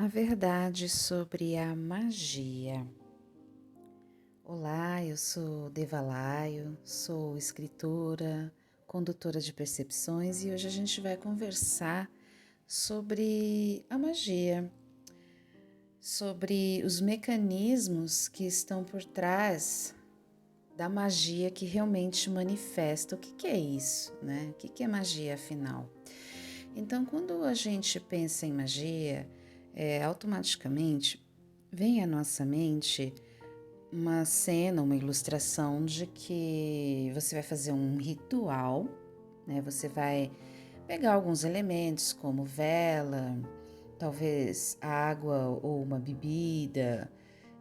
A verdade sobre a magia. Olá, eu sou Devalaio, sou escritora, condutora de percepções e hoje a gente vai conversar sobre a magia, sobre os mecanismos que estão por trás da magia que realmente manifesta. O que é isso, né? O que é magia, afinal? Então, quando a gente pensa em magia, automaticamente vem à nossa mente uma cena, uma ilustração de que você vai fazer um ritual, né? Você vai pegar alguns elementos como vela, talvez água ou uma bebida,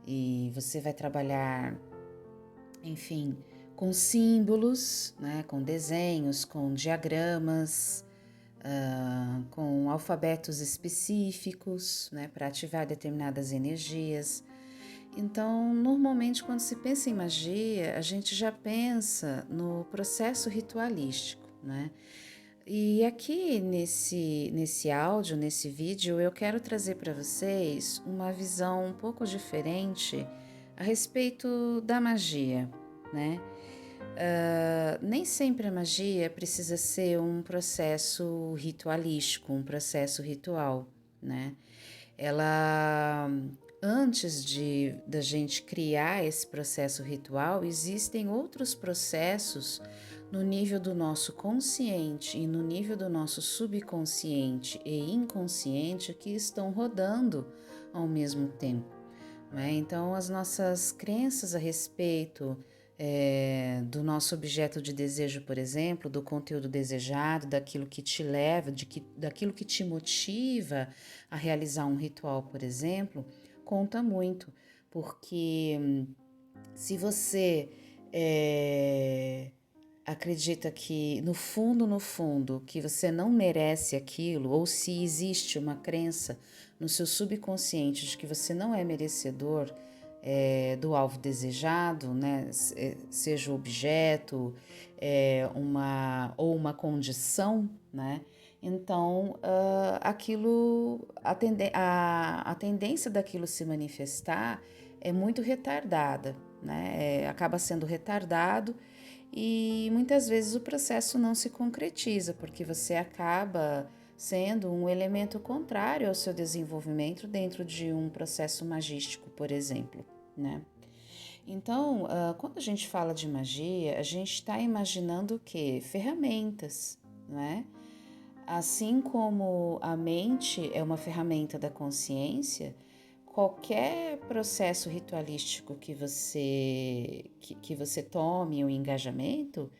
e você vai trabalhar, enfim, com símbolos, né? Com desenhos, com diagramas, com alfabetos específicos, né? Para ativar determinadas energias. Então, normalmente, quando se pensa em magia, a gente já pensa no processo ritualístico, né? E aqui nesse áudio, nesse vídeo, eu quero trazer para vocês uma visão um pouco diferente a respeito da magia, né? Nem sempre a magia precisa ser um processo ritualístico, um processo ritual, né? Ela, antes da gente criar esse processo ritual, existem outros processos no nível do nosso consciente e no nível do nosso subconsciente e inconsciente que estão rodando ao mesmo tempo, né? Então, as nossas crenças a respeito do nosso objeto de desejo, por exemplo, do conteúdo desejado, daquilo que te leva, daquilo que te motiva a realizar um ritual, por exemplo, conta muito, porque se você acredita que no fundo, que você não merece aquilo, ou se existe uma crença no seu subconsciente de que você não é merecedor do alvo desejado, né? Seja o objeto, ou uma condição, né? Então, a tendência daquilo se manifestar é muito retardada, né? Acaba sendo retardado e muitas vezes o processo não se concretiza, porque você acaba sendo um elemento contrário ao seu desenvolvimento dentro de um processo magístico, por exemplo, né? Então, quando a gente fala de magia, a gente está imaginando o quê? Ferramentas, né? Assim como a mente é uma ferramenta da consciência, qualquer processo ritualístico que você tome o engajamento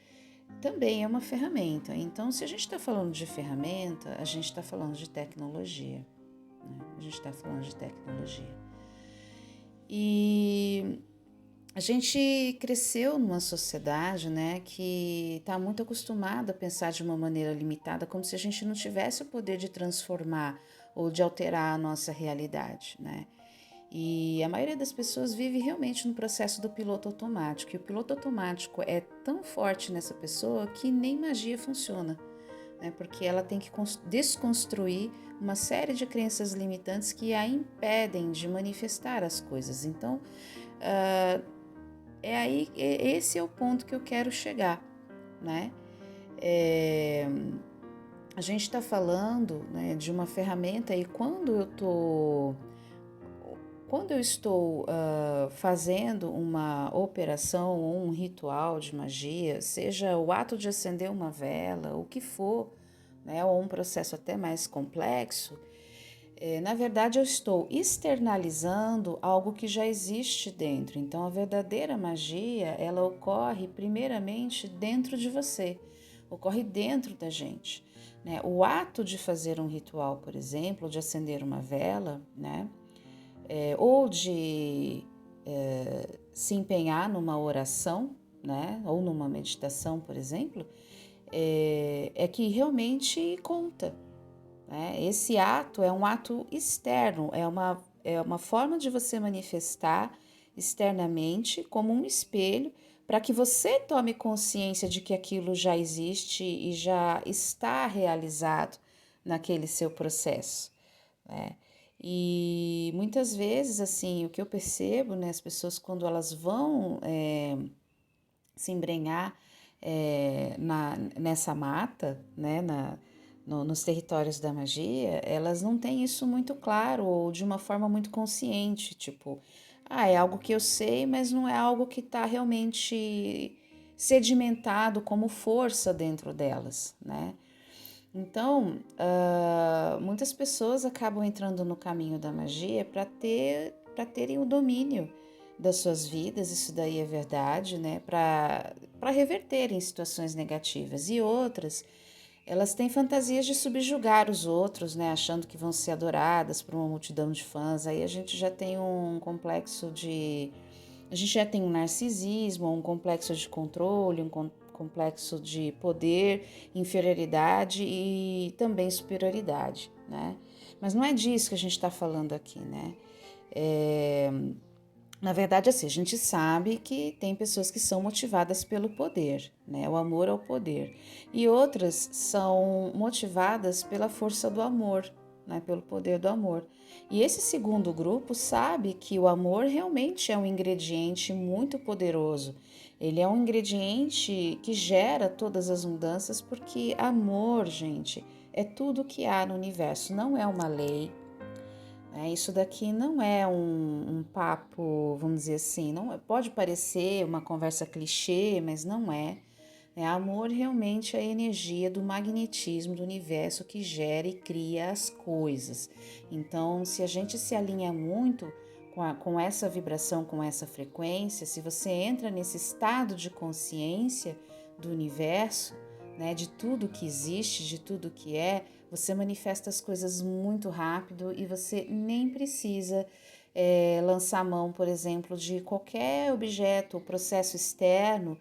também é uma ferramenta. Então, se a gente está falando de ferramenta, a gente está falando de tecnologia, né? A gente está falando de tecnologia. E a gente cresceu numa sociedade, né, que está muito acostumada a pensar de uma maneira limitada, como se a gente não tivesse o poder de transformar ou de alterar a nossa realidade, né? E a maioria das pessoas vive realmente no processo do piloto automático. E o piloto automático é tão forte nessa pessoa que nem magia funciona, né? Porque ela tem que desconstruir uma série de crenças limitantes que a impedem de manifestar as coisas. Então, esse é o ponto que eu quero chegar, né? É, a gente está falando, né, de uma ferramenta e quando eu estou fazendo uma operação ou um ritual de magia, seja o ato de acender uma vela, o que for, né, ou um processo até mais complexo, na verdade eu estou externalizando algo que já existe dentro. Então a verdadeira magia, ela ocorre primeiramente dentro de você, ocorre dentro da gente, né? O ato de fazer um ritual, por exemplo, de acender uma vela, né? Ou de se empenhar numa oração, né? Ou numa meditação, por exemplo, é que realmente conta, né? Esse ato é um ato externo, é uma forma de você manifestar externamente como um espelho para que você tome consciência de que aquilo já existe e já está realizado naquele seu processo, né? E muitas vezes, assim, o que eu percebo, né, as pessoas quando elas vão se embrenhar nessa mata, né, nos territórios da magia, elas não têm isso muito claro ou de uma forma muito consciente, tipo, é algo que eu sei, mas não é algo que está realmente sedimentado como força dentro delas, né? Então, muitas pessoas acabam entrando no caminho da magia para terem o domínio das suas vidas, isso daí é verdade, né? Para reverterem situações negativas. E outras, elas têm fantasias de subjugar os outros, né? Achando que vão ser adoradas por uma multidão de fãs. Aí a gente já tem um complexo de. A gente já tem um narcisismo, um complexo de controle, complexo de poder, inferioridade e também superioridade, né? Mas não é disso que a gente está falando aqui, né? Na verdade, assim, a gente sabe que tem pessoas que são motivadas pelo poder, né? O amor ao poder. E outras são motivadas pela força do amor, né? Pelo poder do amor. E esse segundo grupo sabe que o amor realmente é um ingrediente muito poderoso. Ele é um ingrediente que gera todas as mudanças, porque amor, gente, é tudo que há no universo, não é uma lei. Isso daqui não é um papo, vamos dizer assim, não pode parecer uma conversa clichê, mas não é. Amor realmente é a energia do magnetismo do universo que gera e cria as coisas. Então, se a gente se alinha muito com essa vibração, com essa frequência, se você entra nesse estado de consciência do universo, né, de tudo que existe, de tudo que é, você manifesta as coisas muito rápido e você nem precisa lançar mão, por exemplo, de qualquer objeto ou processo externo,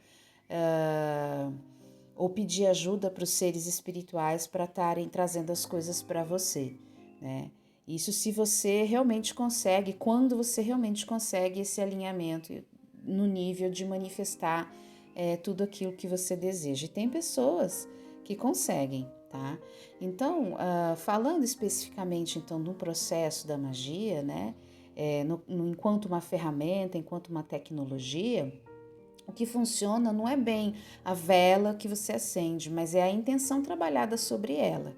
ou pedir ajuda para os seres espirituais para estarem trazendo as coisas para você, né? Isso se você realmente consegue, quando você realmente consegue esse alinhamento no nível de manifestar tudo aquilo que você deseja. E tem pessoas que conseguem, tá? Então, falando especificamente então do processo da magia, né? Enquanto uma ferramenta, enquanto uma tecnologia, o que funciona não é bem a vela que você acende, mas é a intenção trabalhada sobre ela,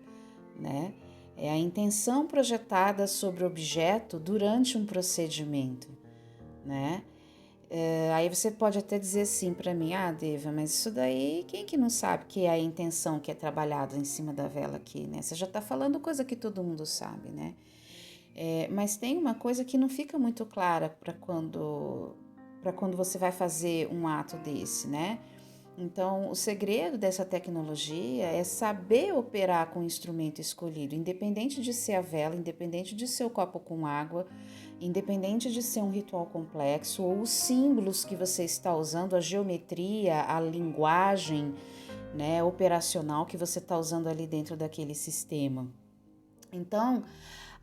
né? É a intenção projetada sobre o objeto durante um procedimento, né? Aí você pode até dizer assim para mim, Deva, mas isso daí, quem que não sabe que é a intenção que é trabalhada em cima da vela aqui, né? Você já está falando coisa que todo mundo sabe, né? Mas tem uma coisa que não fica muito clara para quando você vai fazer um ato desse, né? Então, o segredo dessa tecnologia é saber operar com o instrumento escolhido, independente de ser a vela, independente de ser o copo com água, independente de ser um ritual complexo ou os símbolos que você está usando, a geometria, a linguagem, né, operacional que você está usando ali dentro daquele sistema. Então,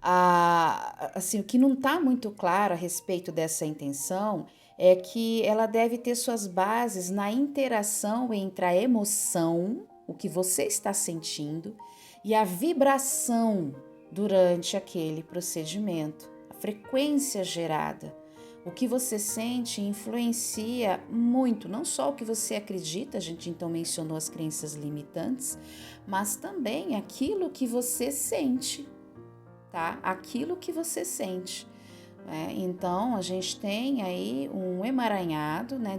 assim, o que não está muito claro a respeito dessa intenção é que ela deve ter suas bases na interação entre a emoção, o que você está sentindo, e a vibração durante aquele procedimento, a frequência gerada. O que você sente influencia muito, não só o que você acredita, a gente então mencionou as crenças limitantes, mas também aquilo que você sente, tá? Aquilo que você sente. Então, a gente tem aí um emaranhado, né,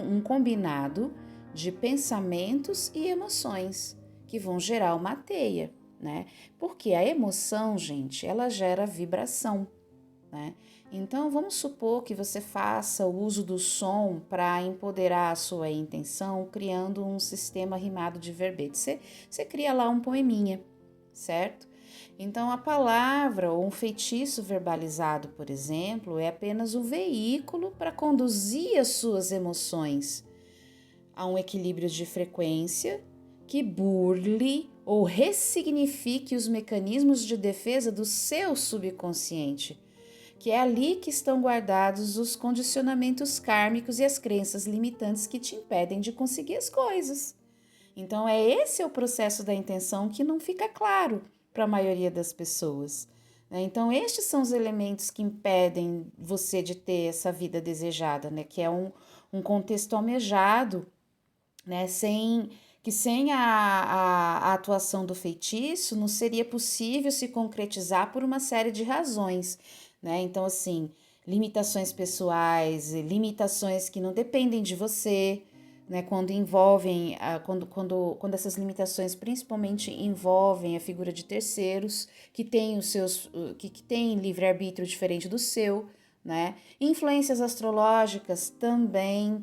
um combinado de pensamentos e emoções que vão gerar uma teia, né? Porque a emoção, gente, ela gera vibração, né? Então, vamos supor que você faça o uso do som para empoderar a sua intenção, criando um sistema rimado de verbete. Você cria lá um poeminha, certo? Então, a palavra ou um feitiço verbalizado, por exemplo, é apenas o veículo para conduzir as suas emoções a um equilíbrio de frequência que burle ou ressignifique os mecanismos de defesa do seu subconsciente, que é ali que estão guardados os condicionamentos kármicos e as crenças limitantes que te impedem de conseguir as coisas. Então, esse é o processo da intenção que não fica claro para a maioria das pessoas. né? Então, estes são os elementos que impedem você de ter essa vida desejada, né? Que é um contexto almejado, né? Sem a atuação do feitiço, não seria possível se concretizar por uma série de razões, né? Então, assim, limitações pessoais, limitações que não dependem de você, né? Quando envolvem, quando essas limitações principalmente envolvem a figura de terceiros que têm que têm livre-arbítrio diferente do seu, né? Influências astrológicas também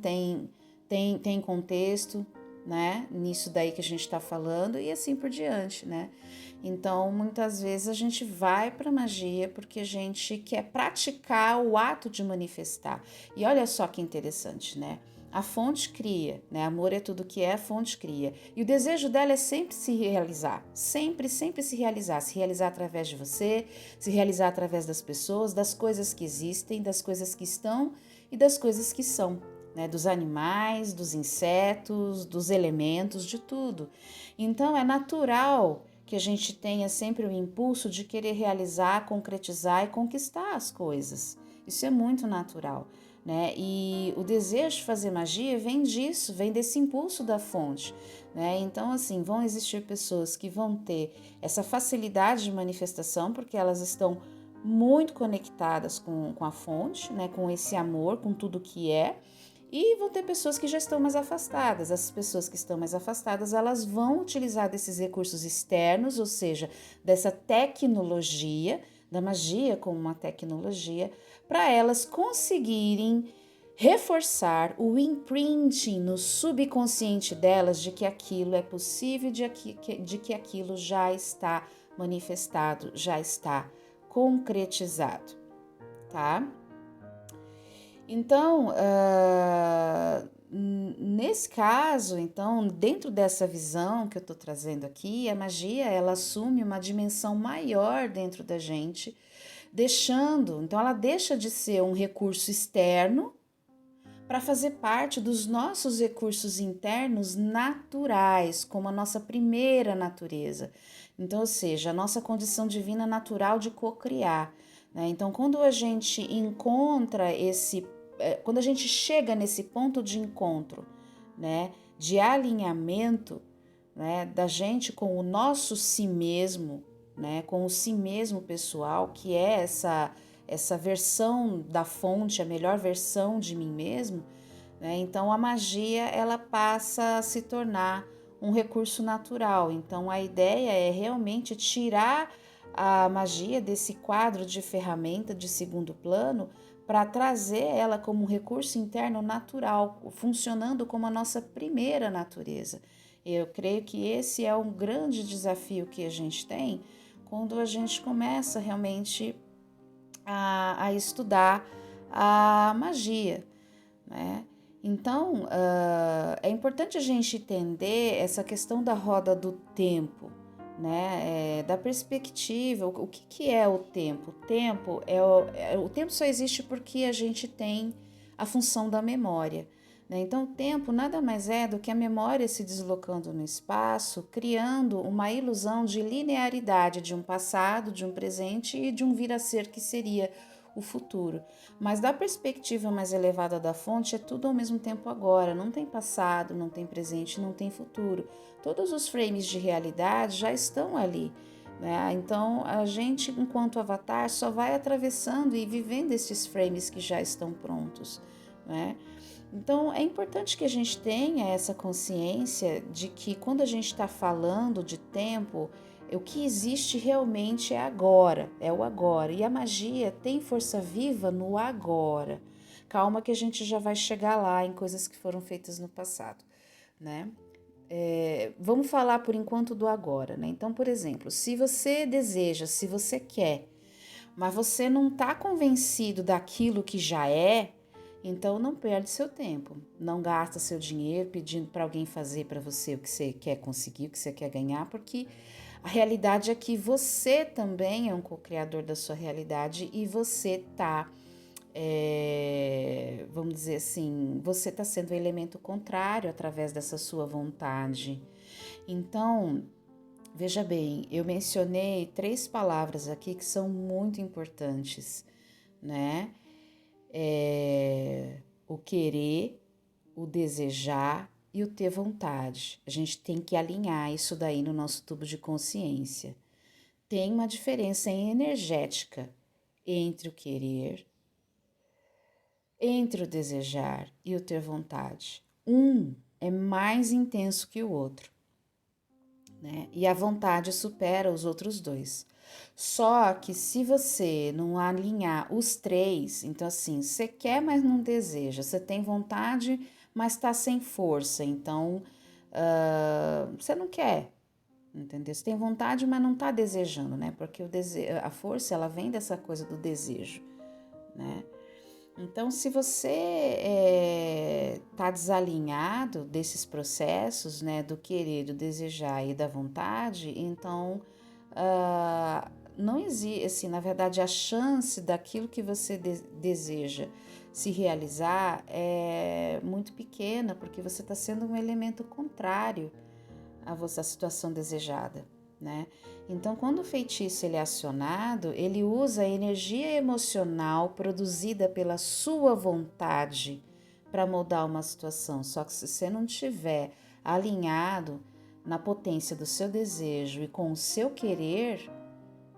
tem contexto, né? Nisso daí que a gente está falando e assim por diante, né? Então, muitas vezes a gente vai para magia porque a gente quer praticar o ato de manifestar. E olha só que interessante, né? A fonte cria, né? Amor é tudo que é, a fonte cria. E o desejo dela é sempre se realizar, sempre se realizar através de você, se realizar através das pessoas, das coisas que existem, das coisas que estão e das coisas que são, né? Dos animais, dos insetos, dos elementos, de tudo. Então é natural que a gente tenha sempre o impulso de querer realizar, concretizar e conquistar as coisas. Isso é muito natural, né? E o desejo de fazer magia vem disso, vem desse impulso da fonte, né? Então, assim, vão existir pessoas que vão ter essa facilidade de manifestação porque elas estão muito conectadas com a fonte, né? Com esse amor, com tudo que é. E vão ter pessoas que já estão mais afastadas. As pessoas que estão mais afastadas, elas vão utilizar desses recursos externos, ou seja, dessa tecnologia, da magia como uma tecnologia, para elas conseguirem reforçar o imprinting no subconsciente delas de que aquilo é possível, de que aquilo já está manifestado, já está concretizado, tá? Então, nesse caso, então, dentro dessa visão que eu estou trazendo aqui, a magia ela assume uma dimensão maior dentro da gente, então ela deixa de ser um recurso externo para fazer parte dos nossos recursos internos naturais, como a nossa primeira natureza. Então, ou seja, a nossa condição divina natural de cocriar, né? Então, quando a gente encontra quando a gente chega nesse ponto de encontro, né, de alinhamento, né, da gente com o nosso si mesmo, né, com o si mesmo pessoal, que é essa versão da fonte, a melhor versão de mim mesmo, né? Então a magia ela passa a se tornar um recurso natural. Então a ideia é realmente tirar a magia desse quadro de ferramenta de segundo plano para trazer ela como um recurso interno natural, funcionando como a nossa primeira natureza. Eu creio que esse é um grande desafio que a gente tem quando a gente começa realmente a estudar a magia, né? Então, é importante a gente entender essa questão da roda do tempo, né? Da perspectiva, o que é o tempo? O tempo o tempo só existe porque a gente tem a função da memória, né? Então, o tempo nada mais é do que a memória se deslocando no espaço, criando uma ilusão de linearidade de um passado, de um presente e de um vir a ser que seria o futuro. Mas da perspectiva mais elevada da fonte, é tudo ao mesmo tempo agora. Não tem passado, não tem presente, não tem futuro. Todos os frames de realidade já estão ali, né? Então a gente, enquanto avatar, só vai atravessando e vivendo esses frames que já estão prontos, né? Então é importante que a gente tenha essa consciência de que quando a gente está falando de tempo, o que existe realmente é agora, é o agora. E a magia tem força viva no agora. Calma que a gente já vai chegar lá em coisas que foram feitas no passado, né? Vamos falar por enquanto do agora, né? Então, por exemplo, se você deseja, se você quer, mas você não está convencido daquilo que já é, então não perde seu tempo, não gasta seu dinheiro pedindo para alguém fazer para você o que você quer conseguir, o que você quer ganhar, porque a realidade é que você também é um co-criador da sua realidade e você tá, vamos dizer assim, você está sendo o elemento contrário através dessa sua vontade. Então, Veja bem, eu mencionei 3 palavras aqui que são muito importantes, né? O querer, o desejar e o ter vontade. A gente tem que alinhar isso daí no nosso tubo de consciência. Tem uma diferença energética entre o querer, entre o desejar e o ter vontade. Um é mais intenso que o outro, né? E a vontade supera os outros dois. Só que se você não alinhar os 3, então assim, você quer, mas não deseja, você tem vontade, mas está sem força, então você não quer, entendeu? Você tem vontade, mas não está desejando, né? Porque a força, ela vem dessa coisa do desejo, né? Então, se você está desalinhado desses processos, né, do querer, do desejar e da vontade, então não existe, assim, na verdade, a chance daquilo que você deseja se realizar é muito pequena, porque você está sendo um elemento contrário à situação desejada, né? Então, quando o feitiço ele é acionado, ele usa a energia emocional produzida pela sua vontade para mudar uma situação. Só que se você não estiver alinhado na potência do seu desejo e com o seu querer,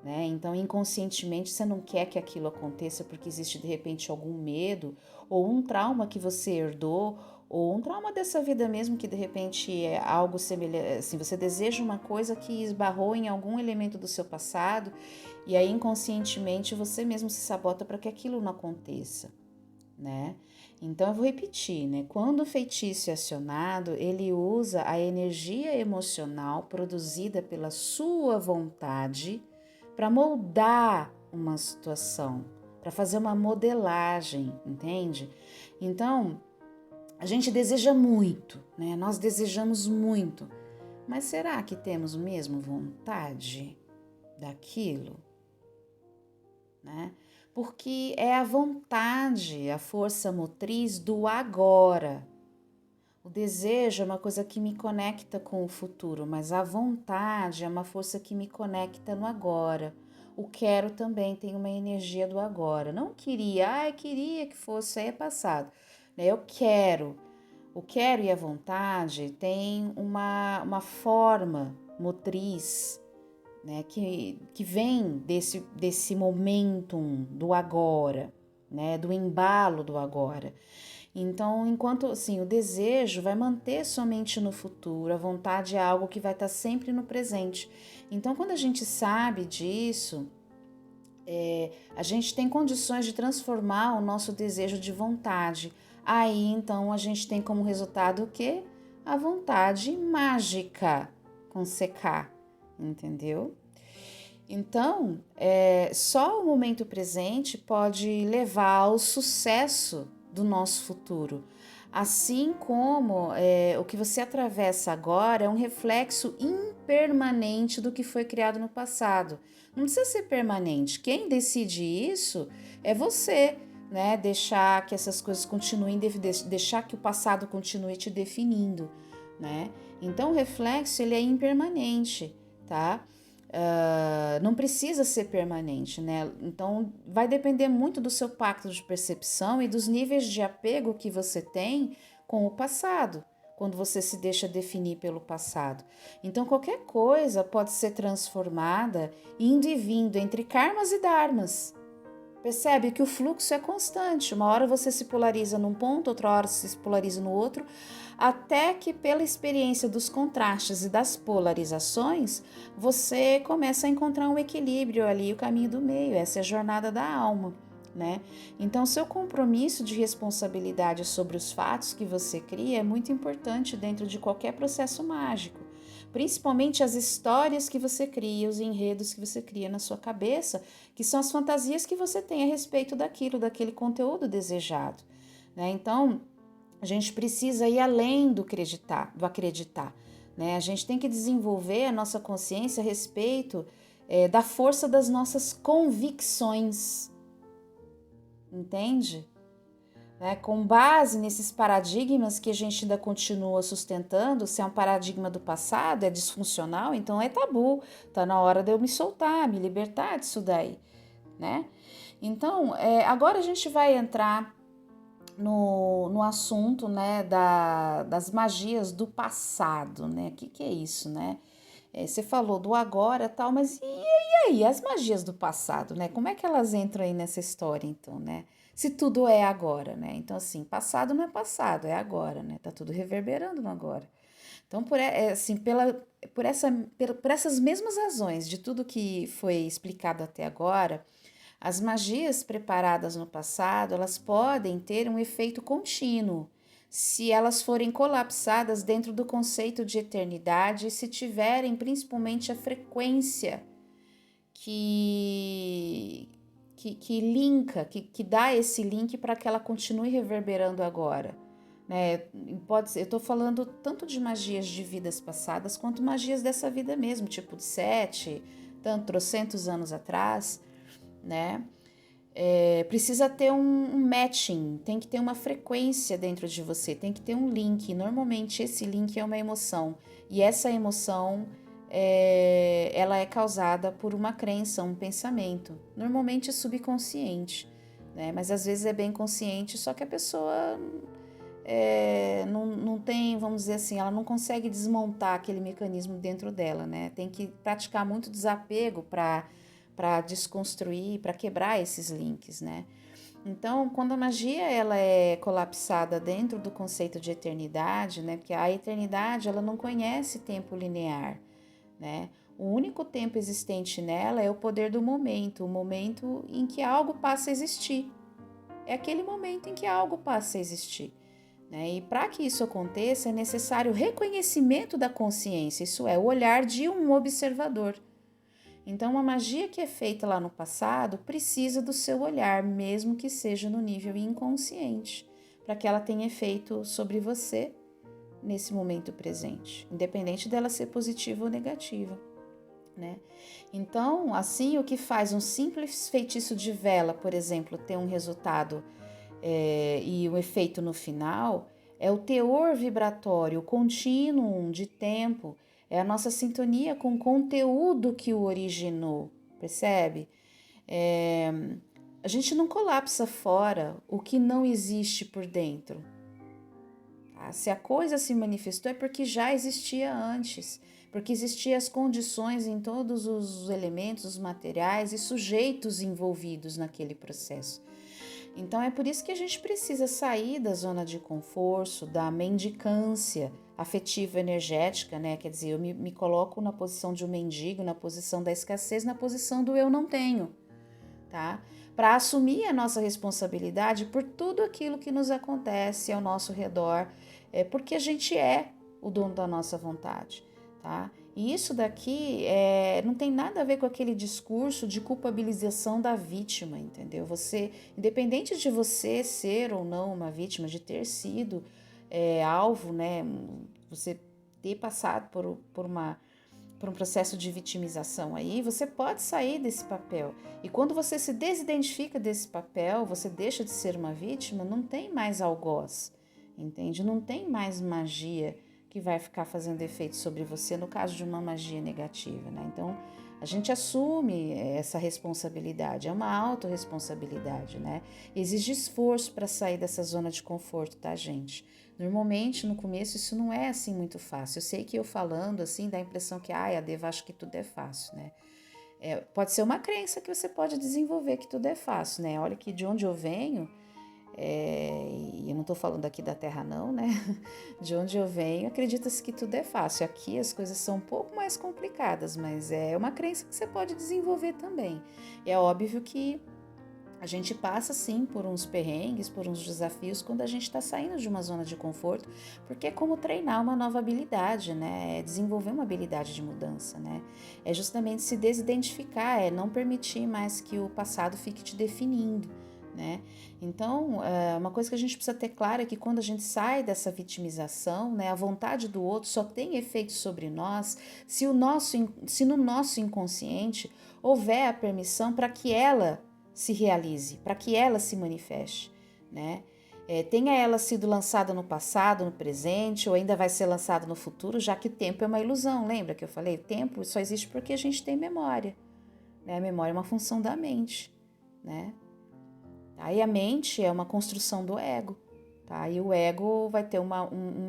né? Então, inconscientemente, você não quer que aquilo aconteça porque existe de repente algum medo ou um trauma que você herdou ou um trauma dessa vida mesmo que de repente é algo semelhante, assim, você deseja uma coisa que esbarrou em algum elemento do seu passado e aí inconscientemente você mesmo se sabota para que aquilo não aconteça, né? Então eu vou repetir, né? Quando o feitiço é acionado, ele usa a energia emocional produzida pela sua vontade para moldar uma situação, para fazer uma modelagem, entende? Então, a gente deseja muito, né? Nós desejamos muito, mas será que temos mesmo vontade daquilo, né? Porque é a vontade, a força motriz do agora. O desejo é uma coisa que me conecta com o futuro, mas a vontade é uma força que me conecta no agora. O quero também tem uma energia do agora. Não queria, queria que fosse, aí é passado. Eu quero. O quero e a vontade tem uma forma motriz, né, que vem desse momentum do agora, né, do embalo do agora. Então, enquanto assim, o desejo vai manter somente no futuro, a vontade é algo que vai estar sempre no presente. Então, quando a gente sabe disso, a gente tem condições de transformar o nosso desejo de vontade. Aí, então, a gente tem como resultado o quê? A vontade mágica com CK, entendeu? Então, só o momento presente pode levar ao sucesso do nosso futuro. Assim como o que você atravessa agora é um reflexo impermanente do que foi criado no passado. Não precisa ser permanente. Quem decide isso é você, né? Deixar que essas coisas continuem, deixar que o passado continue te definindo, né? Então, o reflexo ele é impermanente, tá? Não precisa ser permanente, né? Então, vai depender muito do seu pacto de percepção e dos níveis de apego que você tem com o passado, quando você se deixa definir pelo passado. Então, qualquer coisa pode ser transformada indo e vindo entre karmas e dharmas. Percebe que o fluxo é constante. Uma hora você se polariza num ponto, outra hora você se polariza no outro, até que pela experiência dos contrastes e das polarizações, você começa a encontrar um equilíbrio ali, o caminho do meio. Essa é a jornada da alma, né? Então, seu compromisso de responsabilidade sobre os fatos que você cria é muito importante dentro de qualquer processo mágico. Principalmente as histórias que você cria, os enredos que você cria na sua cabeça, que são as fantasias que você tem a respeito daquele conteúdo desejado, né? Então, a gente precisa ir além do acreditar, né? A gente tem que desenvolver a nossa consciência a respeito da força das nossas convicções, entende? né? Com base nesses paradigmas que a gente ainda continua sustentando, se é um paradigma do passado, é disfuncional, então é tabu, tá na hora de eu me soltar, me libertar disso daí, né? Então, agora a gente vai entrar no assunto, né, das magias do passado, né? O que é isso, né? Você falou do agora e tal, mas e aí, as magias do passado, né? Como é que elas entram aí nessa história, então, né? Se tudo é agora, né? Então, assim, passado não é passado, é agora, né? Tá tudo reverberando no agora. Então, assim, por essas mesmas razões de tudo que foi explicado até agora, as magias preparadas no passado, elas podem ter um efeito contínuo, se elas forem colapsadas dentro do conceito de eternidade e se tiverem principalmente a frequência que que dá esse link para que ela continue reverberando agora. Né? Pode ser, eu estou falando tanto de magias de vidas passadas quanto magias dessa vida mesmo, tipo de 7, tanto trocentos anos atrás, né? Precisa ter um matching, tem que ter uma frequência dentro de você, tem que ter um link. Normalmente esse link é uma emoção e essa emoção ela é causada por uma crença, um pensamento. Normalmente é subconsciente, né? Mas às vezes é bem consciente, só que a pessoa não tem, vamos dizer assim, ela não consegue desmontar aquele mecanismo dentro dela, né? Tem que praticar muito desapego para desconstruir, para quebrar esses links, né? Então, quando a magia ela é colapsada dentro do conceito de eternidade, né? Porque a eternidade ela não conhece tempo linear, né? O único tempo existente nela é o poder do momento, o momento em que algo passa a existir. É aquele momento em que algo passa a existir. Né? E para que isso aconteça, é necessário o reconhecimento da consciência, isso é, o olhar de um observador. Então, uma magia que é feita lá no passado precisa do seu olhar, mesmo que seja no nível inconsciente, para que ela tenha efeito sobre você nesse momento presente, independente dela ser positiva ou negativa. Né? Então, assim, o que faz um simples feitiço de vela, por exemplo, ter um resultado e o efeito no final, é o teor vibratório, o contínuo de tempo, é a nossa sintonia com o conteúdo que o originou, percebe? A gente não colapsa fora o que não existe por dentro. Tá? Se a coisa se manifestou é porque já existia antes, porque existiam as condições em todos os elementos, os materiais e sujeitos envolvidos naquele processo. Então é por isso que a gente precisa sair da zona de conforto, da mendicância afetiva energética, né? Quer dizer, eu me coloco na posição de um mendigo, na posição da escassez, na posição do eu não tenho, tá? Para assumir a nossa responsabilidade por tudo aquilo que nos acontece ao nosso redor, porque a gente é o dono da nossa vontade, tá? E isso daqui não tem nada a ver com aquele discurso de culpabilização da vítima, entendeu? Você, independente de você ser ou não uma vítima, de ter sido alvo, né? Você ter passado por um processo de vitimização aí, você pode sair desse papel. E quando você se desidentifica desse papel, você deixa de ser uma vítima, não tem mais algoz, entende? Não tem mais magia que vai ficar fazendo efeito sobre você no caso de uma magia negativa, né? Então, a gente assume essa responsabilidade, é uma autorresponsabilidade, né? Exige esforço para sair dessa zona de conforto, tá, gente? Normalmente, no começo, isso não é assim muito fácil. Eu sei que eu falando assim dá a impressão que, a Deva acha que tudo é fácil, né? Pode ser uma crença que você pode desenvolver que tudo é fácil, né? Olha que de onde eu venho, e eu não estou falando aqui da Terra não, né? De onde eu venho, acredita-se que tudo é fácil. Aqui as coisas são um pouco mais complicadas, mas é uma crença que você pode desenvolver também. E é óbvio que a gente passa sim por uns perrengues, por uns desafios quando a gente está saindo de uma zona de conforto, porque é como treinar uma nova habilidade, né? É desenvolver uma habilidade de mudança, né? É justamente se desidentificar, é não permitir mais que o passado fique te definindo, né? Então, uma coisa que a gente precisa ter claro é que quando a gente sai dessa vitimização, né, a vontade do outro só tem efeito sobre nós se no nosso inconsciente houver a permissão para que ela se realize, para que ela se manifeste, né? tenha ela sido lançada no passado, no presente, ou ainda vai ser lançada no futuro, já que tempo é uma ilusão. Lembra que eu falei? Tempo só existe porque a gente tem memória, né? A memória é uma função da mente, né? Aí a mente é uma construção do ego, tá? E o ego vai ter um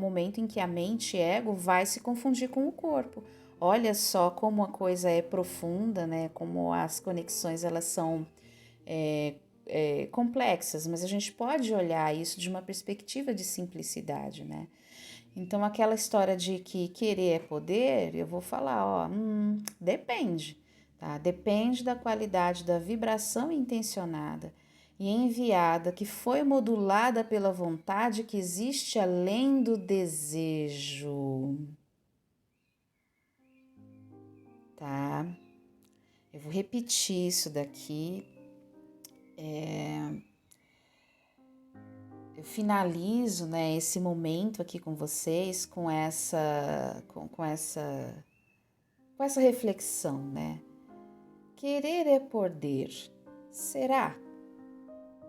momento em que a mente, ego, vai se confundir com o corpo. Olha só como a coisa é profunda, né? Como as conexões elas são complexas, mas a gente pode olhar isso de uma perspectiva de simplicidade, né? Então, aquela história de que querer é poder, eu vou falar, ó, depende, tá? Depende da qualidade da vibração intencionada e enviada, que foi modulada pela vontade que existe além do desejo, tá? Eu vou repetir isso daqui. Eu finalizo, né, esse momento aqui com vocês com essa reflexão, né? Querer é poder. Será?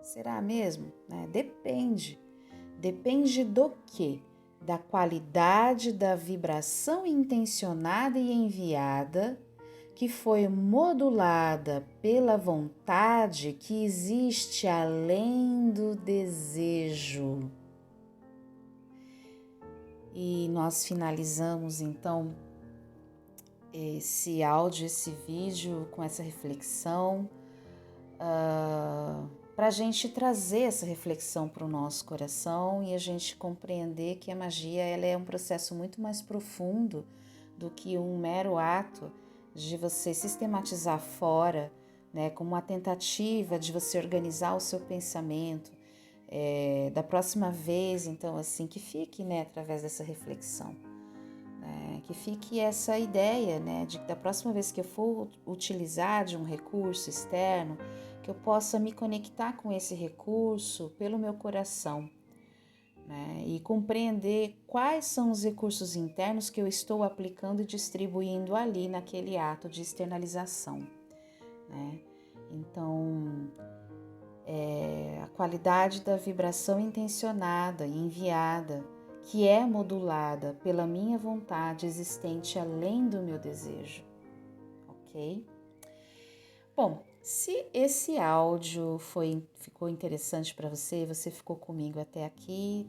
Será mesmo? Né? Depende. Depende do quê? Da qualidade da vibração intencionada e enviada, que foi modulada pela vontade que existe além do desejo. E nós finalizamos então esse áudio, esse vídeo com essa reflexão, para a gente trazer essa reflexão para o nosso coração e a gente compreender que a magia ela é um processo muito mais profundo do que um mero ato de você sistematizar fora, né, como uma tentativa de você organizar o seu pensamento. Da próxima vez, então, assim, que fique, né, através dessa reflexão. Que fique essa ideia, né, de que da próxima vez que eu for utilizar de um recurso externo, que eu possa me conectar com esse recurso pelo meu coração, né, e compreender quais são os recursos internos que eu estou aplicando e distribuindo ali naquele ato de externalização, né. Então, a qualidade da vibração intencionada e enviada, que é modulada pela minha vontade existente além do meu desejo, ok? Bom, se esse áudio ficou interessante para você, você ficou comigo até aqui,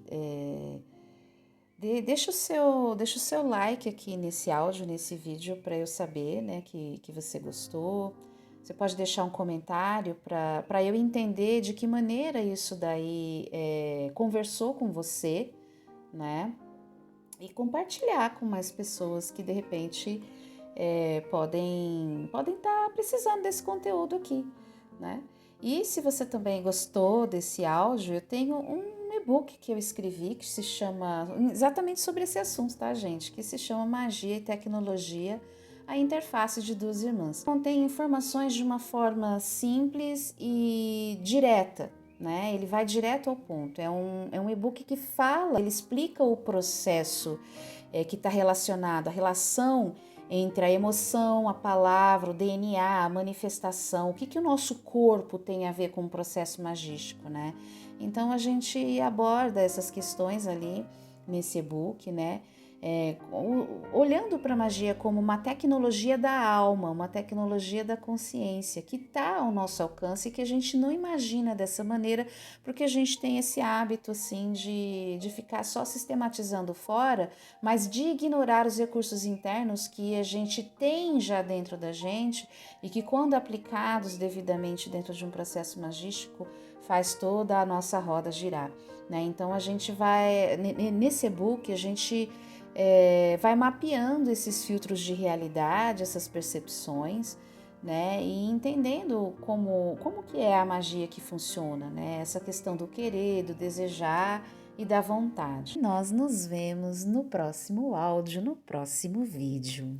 deixa o seu like aqui nesse áudio, nesse vídeo, para eu saber, né, que você gostou. Você pode deixar um comentário para eu entender de que maneira isso daí conversou com você, né? E compartilhar com mais pessoas que de repente podem estar precisando desse conteúdo aqui, né? E se você também gostou desse áudio, eu tenho um e-book que eu escrevi que se chama, exatamente sobre esse assunto, tá, gente? Que se chama Magia e Tecnologia, a interface de duas irmãs. Contém informações de uma forma simples e direta, né? Ele vai direto ao ponto. É um e-book que fala, ele explica o processo que está relacionado, a relação entre a emoção, a palavra, o DNA, a manifestação, o que o nosso corpo tem a ver com o processo magístico, né? Então a gente aborda essas questões ali nesse e-book, né? Olhando para a magia como uma tecnologia da alma, uma tecnologia da consciência que está ao nosso alcance e que a gente não imagina dessa maneira, porque a gente tem esse hábito assim de ficar só sistematizando fora, mas de ignorar os recursos internos que a gente tem já dentro da gente e que, quando aplicados devidamente dentro de um processo magístico, faz toda a nossa roda girar, né? Então a gente vai, nesse e-book, a gente vai mapeando esses filtros de realidade, essas percepções, né? E entendendo como que é a magia que funciona, né? Essa questão do querer, do desejar e da vontade. Nós nos vemos no próximo áudio, no próximo vídeo.